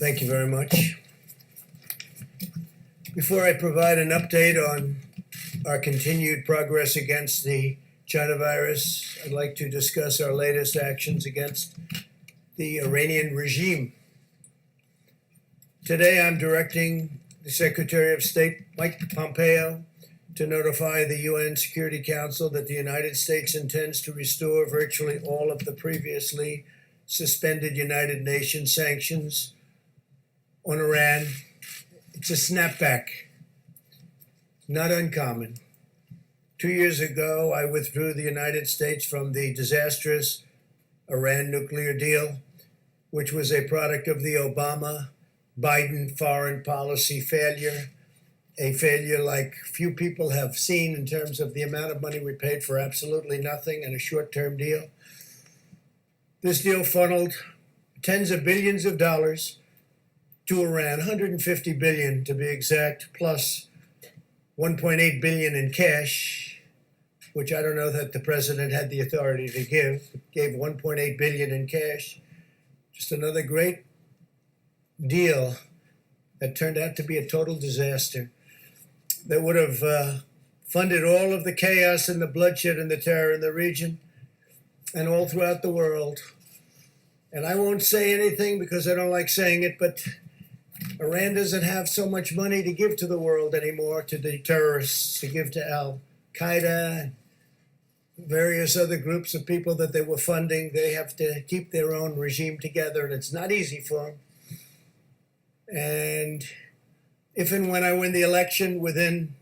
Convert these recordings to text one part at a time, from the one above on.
Thank you very much. Before I provide an update on our continued progress against the China virus, I'd like to discuss our latest actions against the Iranian regime. Today, I'm directing the Secretary of State, Mike Pompeo, to notify the UN Security Council that the United States intends to restore virtually all of the previously suspended United Nations sanctions on Iran. It's a snapback, not uncommon. 2 years ago, I withdrew the United States from the disastrous Iran nuclear deal, which was a product of the Obama-Biden foreign policy failure, a failure like few people have seen in terms of the amount of money we paid for absolutely nothing and a short-term deal. This deal funneled tens of billions of dollars to Iran, 150 billion to be exact, plus 1.8 billion in cash, which I don't know that the president had the authority to give. It gave 1.8 billion in cash. Just another great deal that turned out to be a total disaster that would have funded all of the chaos and the bloodshed and the terror in the region and all throughout the world. And I won't say anything because I don't like saying it, but Iran doesn't have so much money to give to the world anymore, to the terrorists, to give to Al-Qaeda and various other groups of people that they were funding. They have to keep their own regime together, and it's not easy for them. And if and when I win the election, within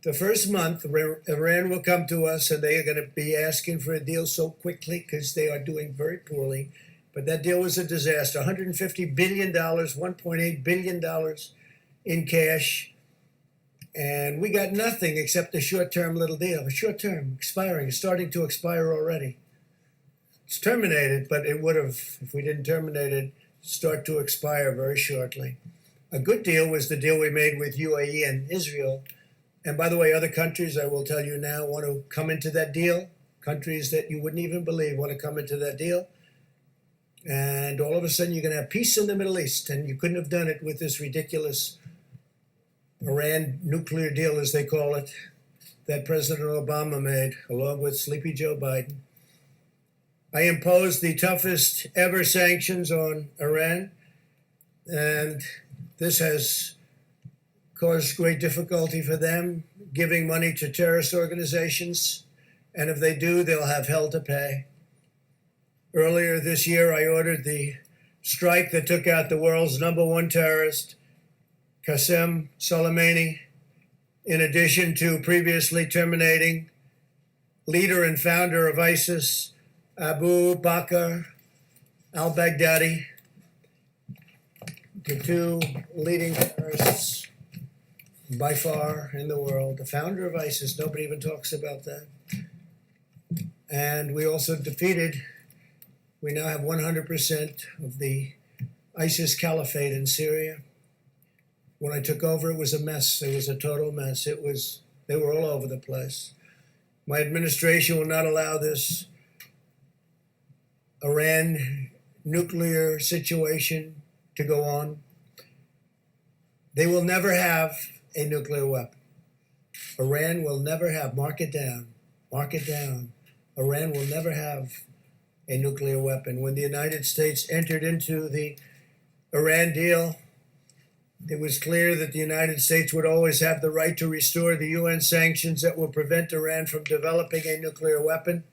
the first month, Iran will come to us, and they are going to be asking for a deal so quickly because they are doing very poorly. But that deal was a disaster. $150 billion, $1.8 billion in cash. And we got nothing except a short-term little deal. A short-term, expiring, it's starting to expire already. It's terminated, but it would have, if we didn't terminate it, start to expire very shortly. A good deal was the deal we made with UAE and Israel. And by the way, other countries, I will tell you now, want to come into that deal. Countries that you wouldn't even believe want to come into that deal. And all of a sudden, you're going to have peace in the Middle East. And you couldn't have done it with this ridiculous Iran nuclear deal, as they call it, that President Obama made, along with Sleepy Joe Biden. I imposed the toughest ever sanctions on Iran. And this has caused great difficulty for them, giving money to terrorist organizations. And if they do, they'll have hell to pay. Earlier this year, I ordered the strike that took out the world's #1 terrorist, Qasem Soleimani, in addition to previously terminating leader and founder of ISIS, Abu Bakr al-Baghdadi, the two leading terrorists by far in the world. The founder of ISIS, nobody even talks about that. And we also defeated, we now have 100% of the ISIS caliphate in Syria. When I took over, it was a mess. It was a total mess. They were all over the place. My administration will not allow this Iran nuclear situation to go on. They will never have a nuclear weapon. Iran will never have, mark it down, Iran will never have a nuclear weapon. When the United States entered into the Iran deal, it was clear that the United States would always have the right to restore the UN sanctions that will prevent Iran from developing a nuclear weapon.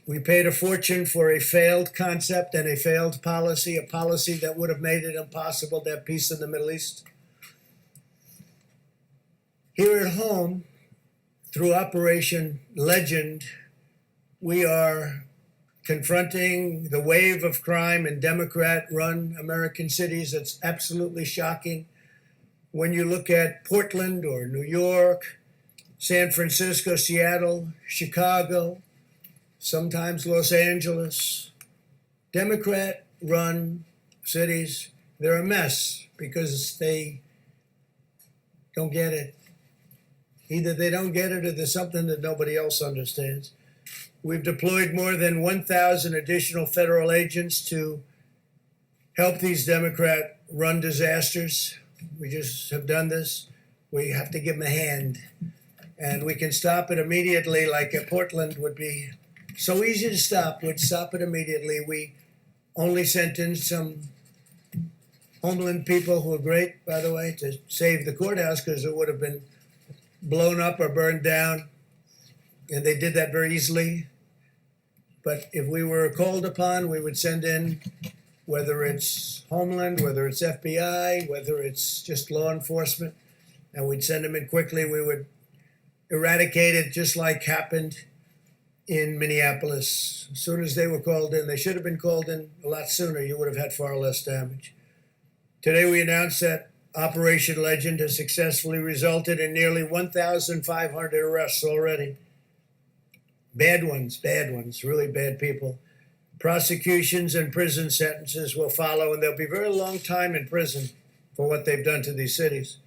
We paid a fortune for a failed concept and a failed policy, a policy that would have made it impossible to have peace in the Middle East. Here at home, through Operation Legend, we are confronting the wave of crime in Democrat-run American cities. It's absolutely shocking. When you look at Portland or New York, San Francisco, Seattle, Chicago, sometimes Los Angeles, Democrat-run cities, they're a mess because they don't get it. Either they don't get it or there's something that nobody else understands. We've deployed more than 1,000 additional federal agents to help these Democrat-run disasters. We just have done this. We have to give them a hand. And we can stop it immediately, like Portland would be so easy to stop. We'd stop it immediately. We only sent in some Homeland people who were great, by the way, to save the courthouse because it would have been blown up or burned down. And they did that very easily. But if we were called upon, we would send in, whether it's Homeland, whether it's FBI, whether it's just law enforcement, and we'd send them in quickly. We would eradicate it just like happened in Minneapolis. As soon as they were called in, they should have been called in a lot sooner. You would have had far less damage. Today we announced that Operation Legend has successfully resulted in nearly 1,500 arrests already. Bad ones, really bad people. Prosecutions and prison sentences will follow, and they'll be a very long time in prison for what they've done to these cities.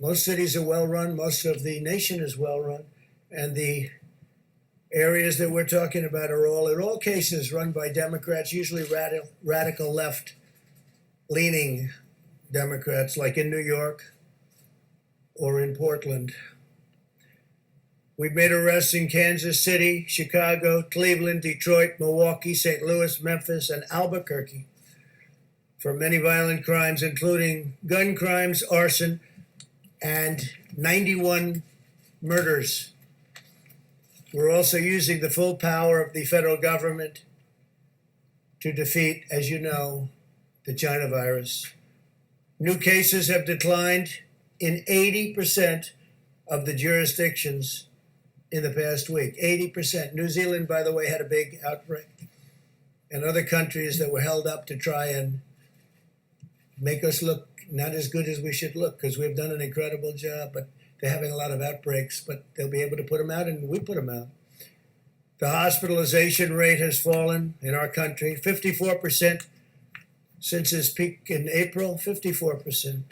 Most cities are well run, most of the nation is well run, and the areas that we're talking about are all, in all cases, run by Democrats, usually radical left-leaning Democrats, like in New York or in Portland. We've made arrests in Kansas City, Chicago, Cleveland, Detroit, Milwaukee, St. Louis, Memphis, and Albuquerque for many violent crimes, including gun crimes, arson, and 91 murders. We're also using the full power of the federal government to defeat, as you know, the China virus. New cases have declined in 80% of the jurisdictions in the past week. 80%. New Zealand, by the way, had a big outbreak. And other countries that were held up to try and make us look not as good as we should look, because we've done an incredible job, but they're having a lot of outbreaks, but they'll be able to put them out, and we put them out. The hospitalization rate has fallen in our country, 54% since its peak in April, 54%.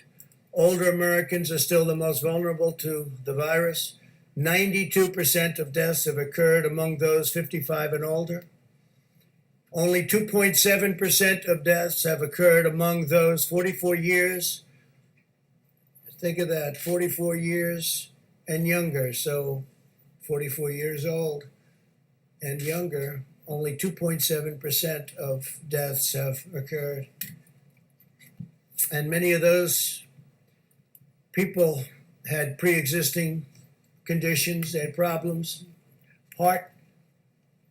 Older Americans are still the most vulnerable to the virus. 92% of deaths have occurred among those 55 and older. Only 2.7% of deaths have occurred among those 44 years. Think of that, 44 years and younger. So 44 years old and younger, only 2.7% of deaths have occurred. And many of those people had pre-existing conditions, they had problems, heart,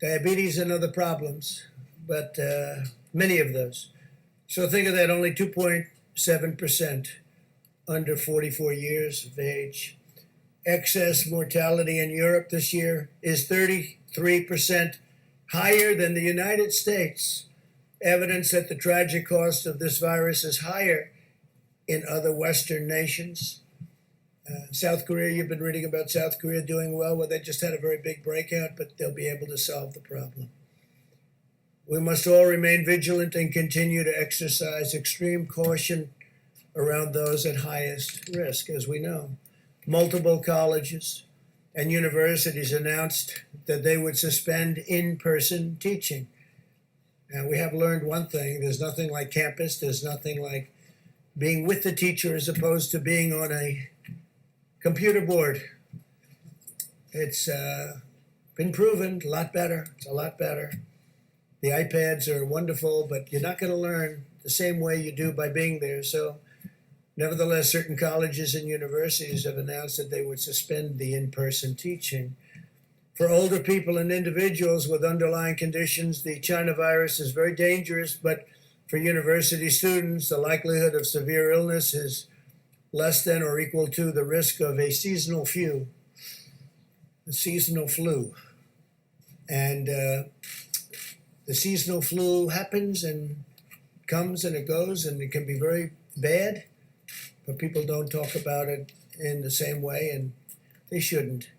diabetes, and other problems, but many of those. So think of that, only 2.7% under 44 years of age. Excess mortality in Europe this year is 33% higher than the United States. Evidence that the tragic cost of this virus is higher in other Western nations. South Korea, you've been reading about South Korea doing well. Well, they just had a very big breakout, but they'll be able to solve the problem. We must all remain vigilant and continue to exercise extreme caution around those at highest risk. As we know, multiple colleges and universities announced that they would suspend in-person teaching. And we have learned one thing: there's nothing like campus, there's nothing like being with the teacher as opposed to being on a computer board. It's been proven a lot better. It's a lot better. The iPads are wonderful, but you're not going to learn the same way you do by being there. So nevertheless, certain colleges and universities have announced that they would suspend the in-person teaching. For older people and individuals with underlying conditions, the China virus is very dangerous, but for university students, the likelihood of severe illness is less than or equal to the risk of a seasonal flu. And the seasonal flu happens and comes and it goes, and it can be very bad, but people don't talk about it in the same way, and they shouldn't.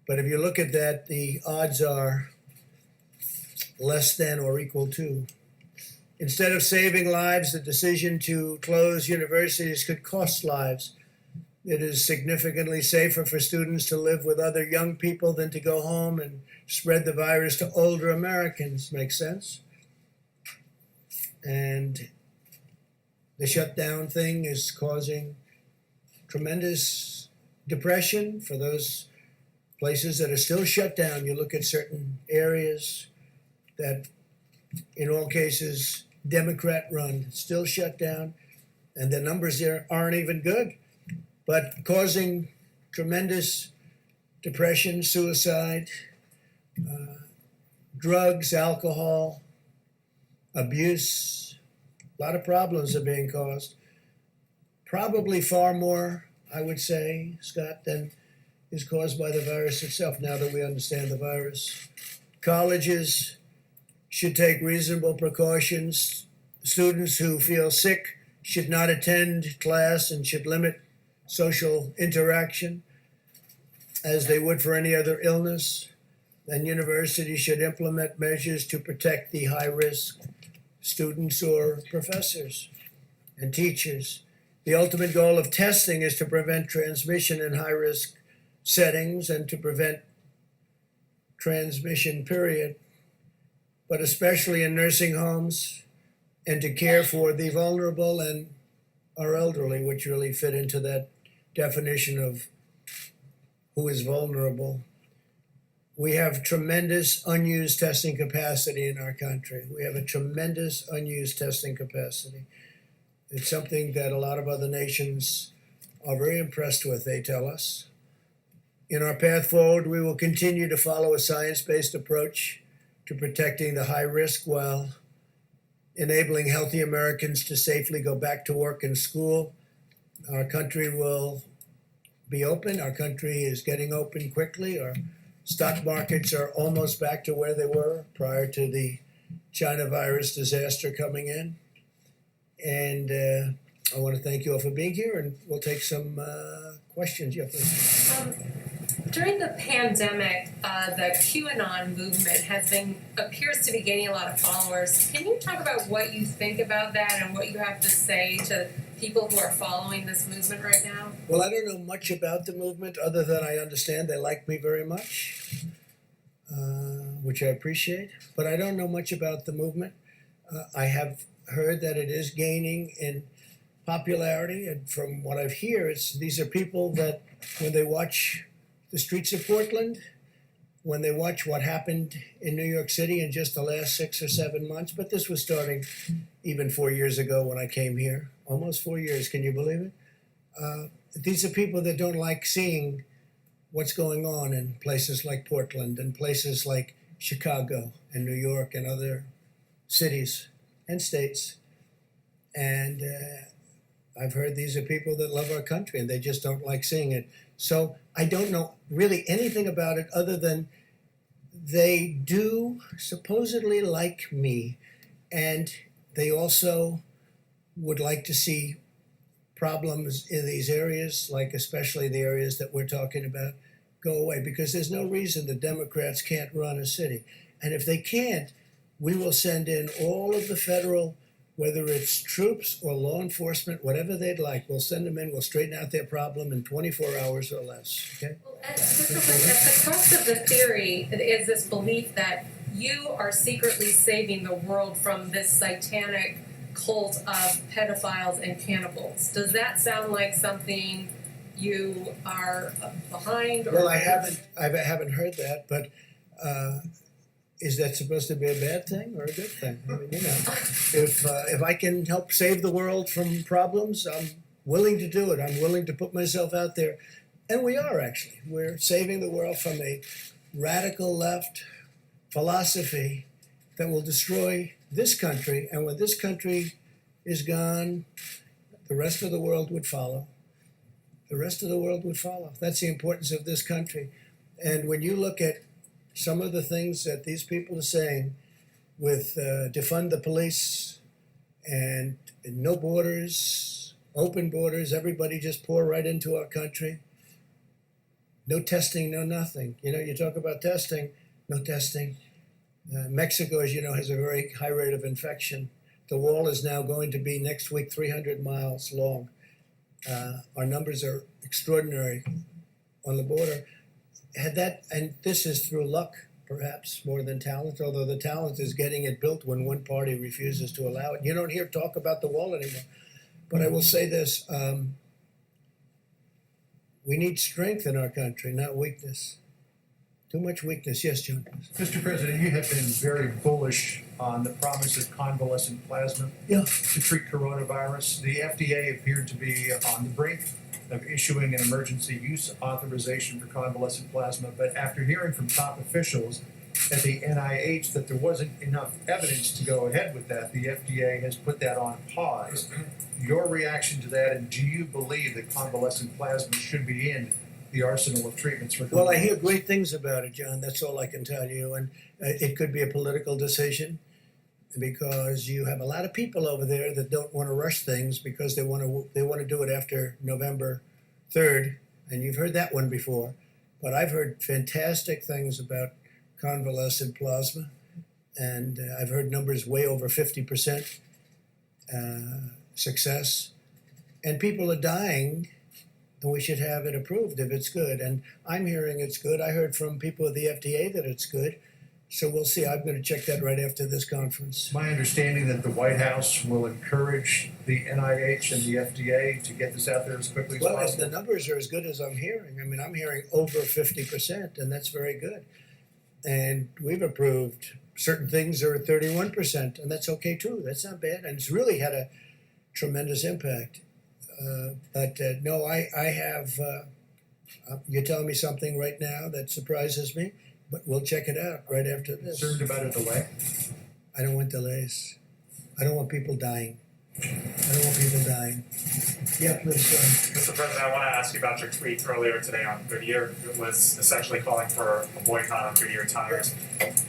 But if you look at that, the odds are less than or equal to. Instead of saving lives, the decision to close universities could cost lives. It is significantly safer for students to live with other young people than to go home and spread the virus to older Americans. Makes sense? And the shutdown thing is causing tremendous depression for those places that are still shut down. You look at certain areas that, in all cases, Democrat run, still shut down, and the numbers there aren't even good, but causing tremendous depression, suicide, drugs, alcohol, abuse. A lot of problems are being caused. Probably far more, I would say, Scott, than is caused by the virus itself, now that we understand the virus. Colleges should take reasonable precautions. Students who feel sick should not attend class and should limit social interaction as they would for any other illness. And universities should implement measures to protect the high-risk students or professors and teachers. The ultimate goal of testing is to prevent transmission in high-risk settings and to prevent transmission, period, but especially in nursing homes, and to care for the vulnerable and our elderly, which really fit into that definition of who is vulnerable. We have tremendous unused testing capacity in our country. We have a tremendous unused testing capacity. It's something that a lot of other nations are very impressed with, they tell us. In our path forward, we will continue to follow a science-based approach to protecting the high risk while enabling healthy Americans to safely go back to work and school. Our country will be open. Our country is getting open quickly. Our stock markets are almost back to where they were prior to the China virus disaster coming in. And I want to thank you all for being here, and we'll take some questions. Yeah, please. During the pandemic, the QAnon movement appears to be gaining a lot of followers. Can you talk about what you think about that and what you have to say to people who are following this movement right now? Well, I don't know much about the movement other than I understand they like me very much, which I appreciate. But I don't know much about the movement. I have heard that it is gaining in popularity, and from what I've heard, these are people that when they watch the streets of Portland, when they watch what happened in New York City in just the last 6 or 7 months, but this was starting even 4 years ago when I came here, almost 4 years, can you believe it? These are people that don't like seeing what's going on in places like Portland and places like Chicago and New York and other cities and states. And I've heard these are people that love our country and they just don't like seeing it. So I don't know really anything about it other than they do supposedly like me, and they also would like to see problems in these areas, like especially the areas that we're talking about, go away, because there's no reason the Democrats can't run a city. And if they can't, we will send in all of the federal, whether it's troops or law enforcement, whatever they'd like, we'll send them in, we'll straighten out their problem in 24 hours or less, okay? Well, just real quick, at the crux of the theory is this belief that you are secretly saving the world from this satanic cult of pedophiles and cannibals. Does that sound like something you are behind? Or Well, I haven't heard that, but is that supposed to be a bad thing or a good thing? I mean, if I can help save the world from problems, I'm willing to do it. I'm willing to put myself out there, and we are actually. We're saving the world from a radical left philosophy that will destroy this country, and when this country is gone, the rest of the world would follow. The rest of the world would follow. That's the importance of this country. And when you look at some of the things that these people are saying with defund the police and no borders, open borders, everybody just pour right into our country. No testing, no nothing. You know, you talk about testing, no testing. Mexico, as you know, has a very high rate of infection. The wall is now going to be next week 300 miles long. Our numbers are extraordinary on the border. And this is through luck perhaps more than talent, although the talent is getting it built when one party refuses to allow it. You don't hear talk about the wall anymore. But I will say this, we need strength in our country, not weakness. Too much weakness. Yes, John. Mr. President, you have been very bullish on the promise of convalescent plasma Yeah. to treat coronavirus. The FDA appeared to be on the brink of issuing an emergency use authorization for convalescent plasma, but after hearing from top officials at the NIH that there wasn't enough evidence to go ahead with that, the FDA has put that on pause. Your reaction to that, and do you believe that convalescent plasma should be in the arsenal of treatments for COVID? Well, I hear great things about it, John. That's all I can tell you. And it could be a political decision because you have a lot of people over there that don't want to rush things because they want to do it after November 3rd. And you've heard that one before. But I've heard fantastic things about convalescent plasma. And I've heard numbers way over 50% success. And people are dying. And we should have it approved if it's good. And I'm hearing it's good. I heard from people at the FDA that it's good. So we'll see. I'm going to check that right after this conference. My understanding that the White House will encourage the NIH and the FDA to get this out there as quickly as Well, possible. the numbers are as good as I'm hearing. I mean, I'm hearing over 50%, and that's very good. And we've approved certain things are at 31%, and that's okay too. That's not bad. And it's really had a tremendous impact. No, I have, you're telling me something right now that surprises me, but we'll check it out right after this. Concerned about a delay? I don't want delays. I don't want people dying. Yeah, please, Mr. President, I want to ask you about your tweet earlier today on Goodyear. It was essentially calling for a boycott on Goodyear tires.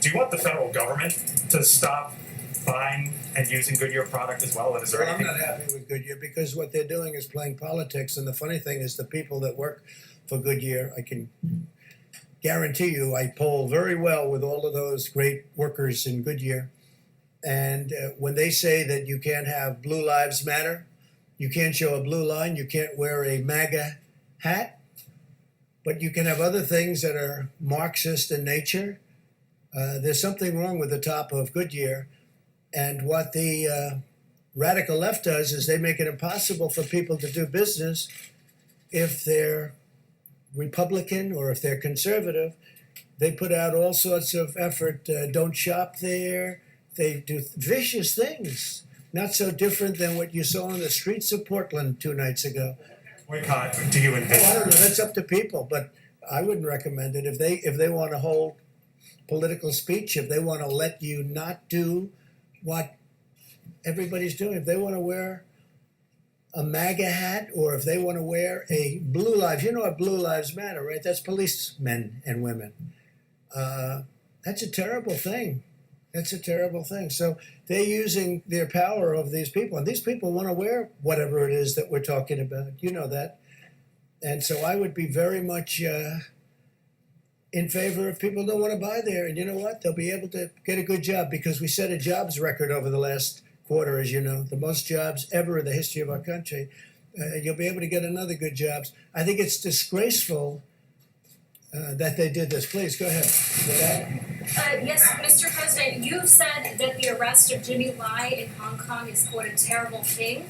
Do you want the federal government to stop buying and using Goodyear product as well? And is there Well, I'm anything? not happy with Goodyear because what they're doing is playing politics. And the funny thing is, the people that work for Goodyear, I can guarantee you, I poll very well with all of those great workers in Goodyear. And when they say that you can't have Blue Lives Matter, you can't show a blue line, you can't wear a MAGA hat, but you can have other things that are Marxist in nature, there's something wrong with the top of Goodyear. And what the radical left does is they make it impossible for people to do business if they're Republican or if they're conservative. They put out all sorts of effort, don't shop there. They do vicious things, not so different than what you saw on the streets of Portland 2 nights ago. Boycott, do you Oh, I envision? don't know, that's up to people, but I wouldn't recommend it. If they want to hold political speech, if they want to let you not do what everybody's doing, if they want to wear a MAGA hat or if they want to wear a Blue Lives, you know what Blue Lives Matter, right? That's policemen and women. That's a terrible thing. That's a terrible thing. So they're using their power over these people, and these people want to wear whatever it is that we're talking about. You know that. And so I would be very much in favor if people don't want to buy there. And you know what? They'll be able to get a good job because we set a jobs record over the last quarter, as you know, the most jobs ever in the history of our country. You'll be able to get another good jobs. I think it's disgraceful that they did this. Please, go ahead. Yes, Mr. President, you said that the arrest of Jimmy Lai in Hong Kong is, quote, a terrible thing.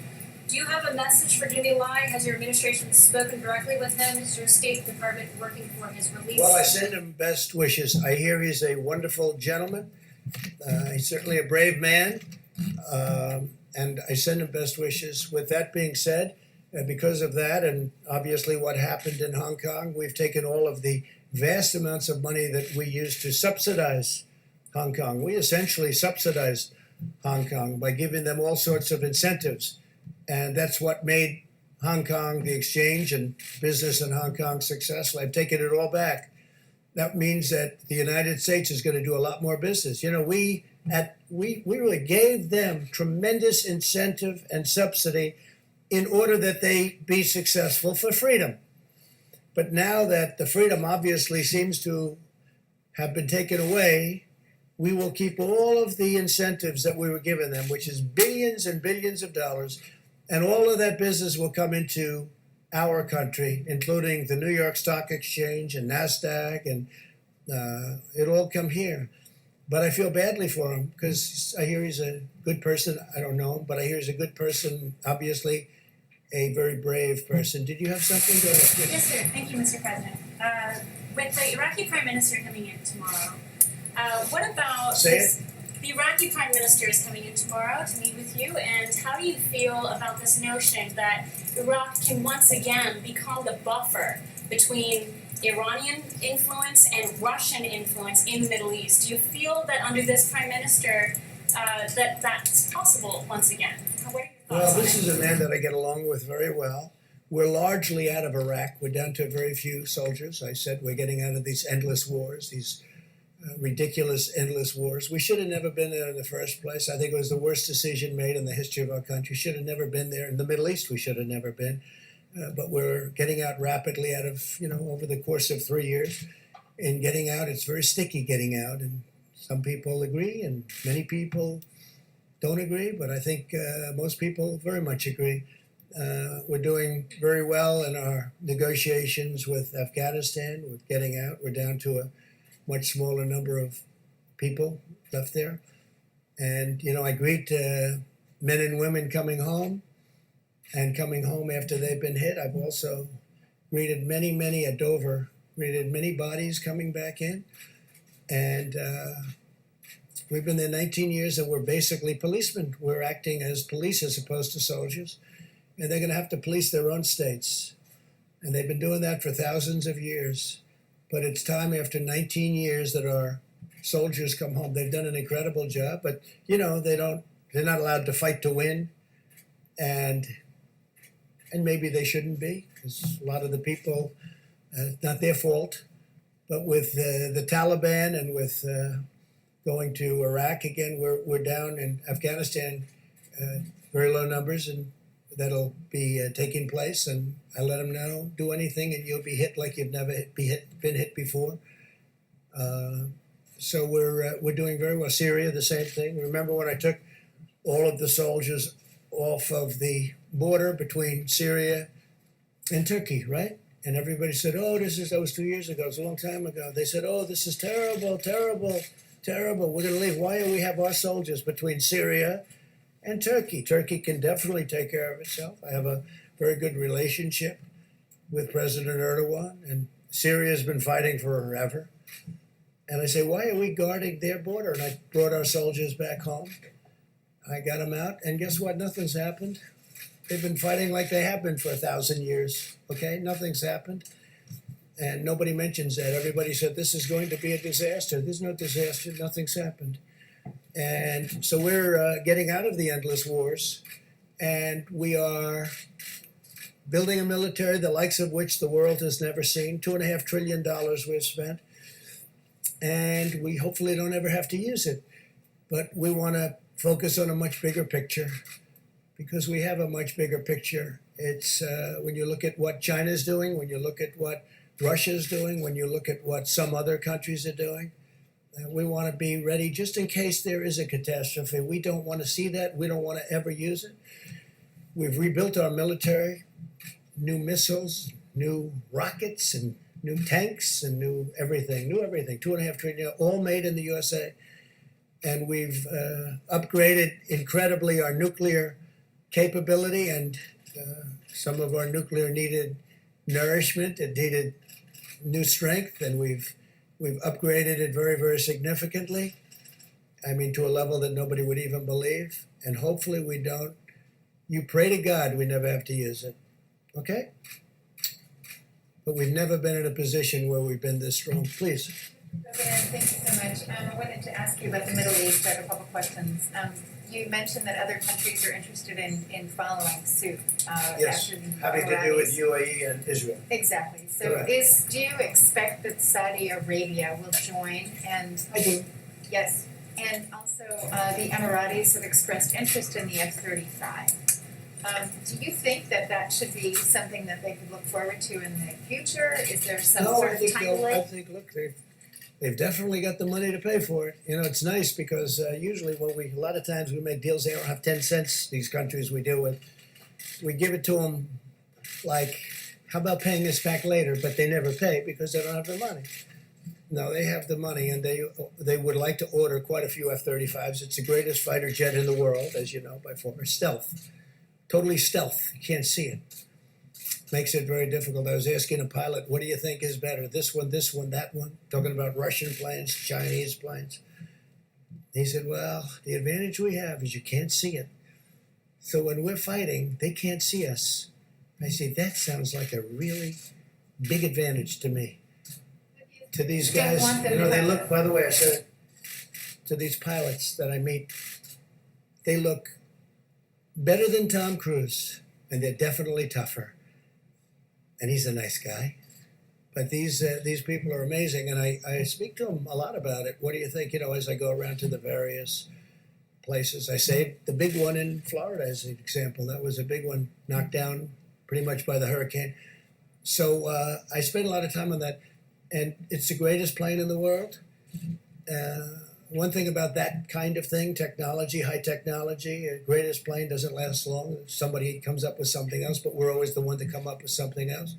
Do you have a message for Jimmy Lai? Has your administration spoken directly with him? Is your State Department working for his release? Well, I send him best wishes. I hear he's a wonderful gentleman. He's certainly a brave man. And I send him best wishes. With that being said, because of that and obviously what happened in Hong Kong, we've taken all of the vast amounts of money that we used to subsidize Hong Kong. We essentially subsidized Hong Kong by giving them all sorts of incentives. And that's what made Hong Kong, the exchange and business in Hong Kong successful. I've taken it all back. That means that the United States is going to do a lot more business. You know, we really gave them tremendous incentive and subsidy in order that they be successful for freedom. But now that the freedom obviously seems to have been taken away, we will keep all of the incentives that we were giving them, which is billions and billions of dollars, and all of that business will come into our country, including the New York Stock Exchange and NASDAQ and It'll all come here. But I feel badly for him because I hear he's a good person. I don't know him, but I hear he's a good person, obviously a very brave person. Did you have something to ask? Yes, sir. Thank you, Mr. President. With the Iraqi Prime Minister coming in tomorrow, what about Say this? The Iraqi Prime Minister is coming in tomorrow to meet with you, and how do you feel about this notion that Iraq can once again become the buffer between Iranian influence and Russian influence in the Middle East? Do you feel that under this Prime Minister that that's possible once again? What are your thoughts Well, on this it? is a man that I get along with very well. We're largely out of Iraq. We're down to very few soldiers. I said we're getting out of these endless wars, these ridiculous endless wars. We should have never been there in the first place. I think it was the worst decision made in the history of our country. Should have never been there. In the Middle East, we should have never been. But we're getting out rapidly out of, over the course of 3 years. And getting out, it's very sticky getting out. And some people agree and many people don't agree. But I think most people very much agree. We're doing very well in our negotiations with Afghanistan, with getting out. We're down to a much smaller number of people left there. And, I greet men and women coming home and coming home after they've been hit. I've also greeted many at Dover, greeted many bodies coming back in. And we've been there 19 years and we're basically policemen. We're acting as police as opposed to soldiers. And they're going to have to police their own states. And they've been doing that for thousands of years. But it's time after 19 years that our soldiers come home. They've done an incredible job, but they're not allowed to fight to win. And maybe they shouldn't be, because a lot of the people, it's not their fault. But with the Taliban and with going to Iraq again, we're down in Afghanistan, very low numbers, and that'll be taking place. And I let them know, do anything and you'll be hit like you've never been hit before. So we're doing very well. Syria, the same thing. Remember when I took all of the soldiers off of the border between Syria and Turkey, right? And everybody said, oh, that was 2 years ago. It was a long time ago. They said, oh, this is terrible, terrible, terrible. We're going to leave. Why do we have our soldiers between Syria and Turkey? Turkey can definitely take care of itself. I have a very good relationship with President Erdogan, and Syria has been fighting forever. And I say, why are we guarding their border? And I brought our soldiers back home. I got them out, and guess what? Nothing's happened. They've been fighting like they have been for 1,000 years, okay? Nothing's happened. And nobody mentions that. Everybody said, this is going to be a disaster. There's no disaster. Nothing's happened. And so we're getting out of the endless wars, and we are building a military the likes of which the world has never seen. $2.5 trillion we've spent, and we hopefully don't ever have to use it. But we want to focus on a much bigger picture, because we have a much bigger picture. It's when you look at what China's doing, when you look at what Russia's doing, when you look at what some other countries are doing, we want to be ready just in case there is a catastrophe. We don't want to see that. We don't want to ever use it. We've rebuilt our military, new missiles, new rockets, and new tanks, and new everything. $2.5 trillion, all made in the USA. And we've upgraded incredibly our nuclear capability, and some of our nuclear needed nourishment. It needed new strength, and we've upgraded it very, very significantly. I mean, to a level that nobody would even believe. And hopefully we don't. You pray to God we never have to use it, okay? But we've never been in a position where we've been this strong. Please. President, thank you so much. I wanted to ask you about the Middle East. I have a couple questions. You mentioned that other countries are interested in following suit Yes, after the having to do with Emiratis. UAE and Israel. Exactly. So Correct. do you expect that Saudi Arabia will join? And I do. yes, and also the Emiratis have expressed interest in the F-35. Do you think that should be something that they could look forward to in the future? Is there some No, sort I of think timeline? look, they've definitely got the money to pay for it. It's nice because usually when a lot of times we make deals, they don't have 10 cents, these countries we deal with. We give it to them like, how about paying us back later? But they never pay because they don't have the money. No, they have the money, and they would like to order quite a few F-35s. It's the greatest fighter jet in the world, as you know, by far. Stealth, totally stealth. You can't see it. Makes it very difficult. I was asking a pilot, "What do you think is better? This one, that one?" Talking about Russian planes, Chinese planes. He said, "Well, the advantage we have is you can't see it. So when we're fighting, they can't see us." I say, "That sounds like a really big advantage to me." To these Don't guys, want them you know, to they have look, by the way, I said, to these pilots that I meet, they look better than Tom Cruise, and they're definitely tougher. And he's a nice guy. But these people are amazing, and I speak to them a lot about it. What do you think, as I go around to the various places? I say the big one in Florida as an example. That was a big one, knocked down pretty much by the hurricane. So I spend a lot of time on that. And it's the greatest plane in the world. One thing about that kind of thing, technology, high technology, greatest plane doesn't last long. Somebody comes up with something else, but we're always the one to come up with something else.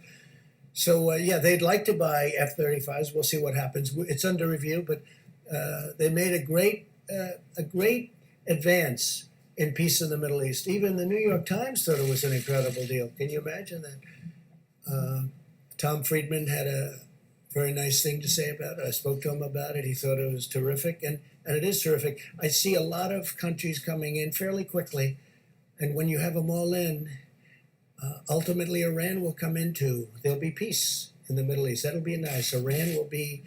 So yeah, they'd like to buy F-35s. We'll see what happens. It's under review, but they made a great advance in peace in the Middle East. Even the New York Times thought it was an incredible deal. Can you imagine that? Tom Friedman had a very nice thing to say about it. I spoke to him about it. He thought it was terrific, and it is terrific. I see a lot of countries coming in fairly quickly, and when you have them all in, ultimately Iran will come into. There'll be peace in the Middle East. That'll be nice. Iran will be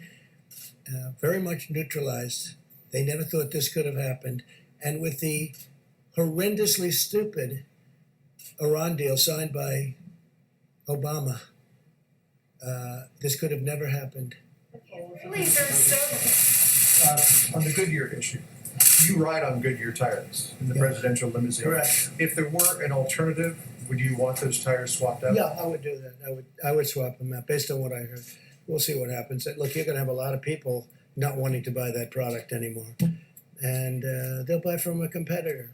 very much neutralized. They never thought this could have happened, and with the horrendously stupid Iran deal signed by Obama, this could have never happened. Really, there's so On the Goodyear issue, you ride on Goodyear tires in the Yeah. presidential limousine. Correct. If there were an alternative, would you want those tires swapped out? Yeah, I would do that. I would swap them out based on what I heard. We'll see what happens. Look, you're going to have a lot of people not wanting to buy that product anymore, and they'll buy from a competitor,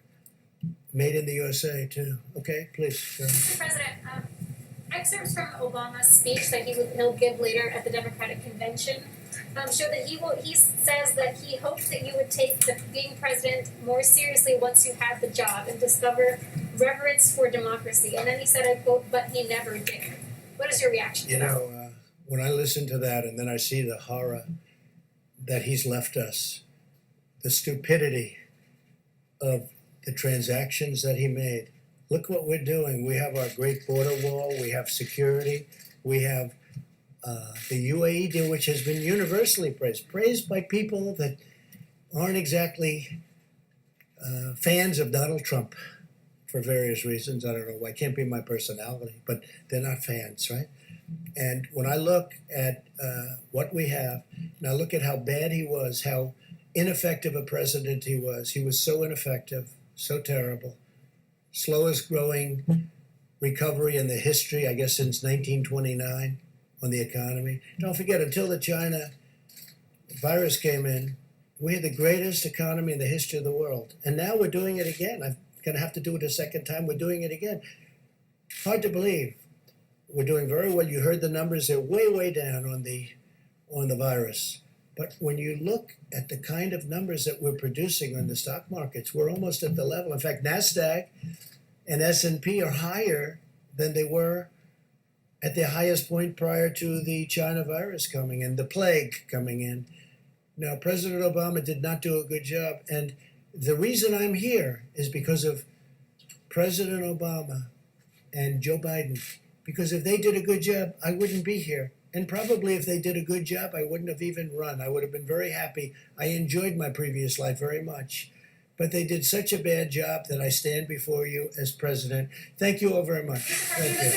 made in the USA too. Okay, please. Mr. President, excerpts from Obama's speech that he'll give later at the Democratic convention show that he says that he hoped that you would take being president more seriously once you had the job and discover reverence for democracy. And then he said, I quote, "but he never did." What is your reaction to that? When I listen to that and then I see the horror that he's left us, the stupidity of the transactions that he made. Look what we're doing. We have our great border wall. We have security. We have the UAE deal, which has been universally praised by people that aren't exactly fans of Donald Trump for various reasons. I don't know why. It can't be my personality, but they're not fans, right? And when I look at what we have, and I look at how bad he was, how ineffective a president he was so ineffective, so terrible. Slowest growing recovery in the history, I guess, since 1929 on the economy. Don't forget, until the China virus came in, we had the greatest economy in the history of the world. And now we're doing it again. I'm going to have to do it a second time. We're doing it again. Hard to believe. We're doing very well. You heard the numbers. They're way, way down on the virus. But when you look at the kind of numbers that we're producing on the stock markets, we're almost at the level. In fact, NASDAQ and S&P are higher than they were at their highest point prior to the China virus coming in, the plague coming in. Now, President Obama did not do a good job. And the reason I'm here is because of President Obama and Joe Biden. Because if they did a good job, I wouldn't be here. And probably if they did a good job, I wouldn't have even run. I would have been very happy. I enjoyed my previous life very much. But they did such a bad job that I stand before you as president. Thank you all very much. Thank you.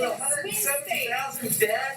$170,000 debt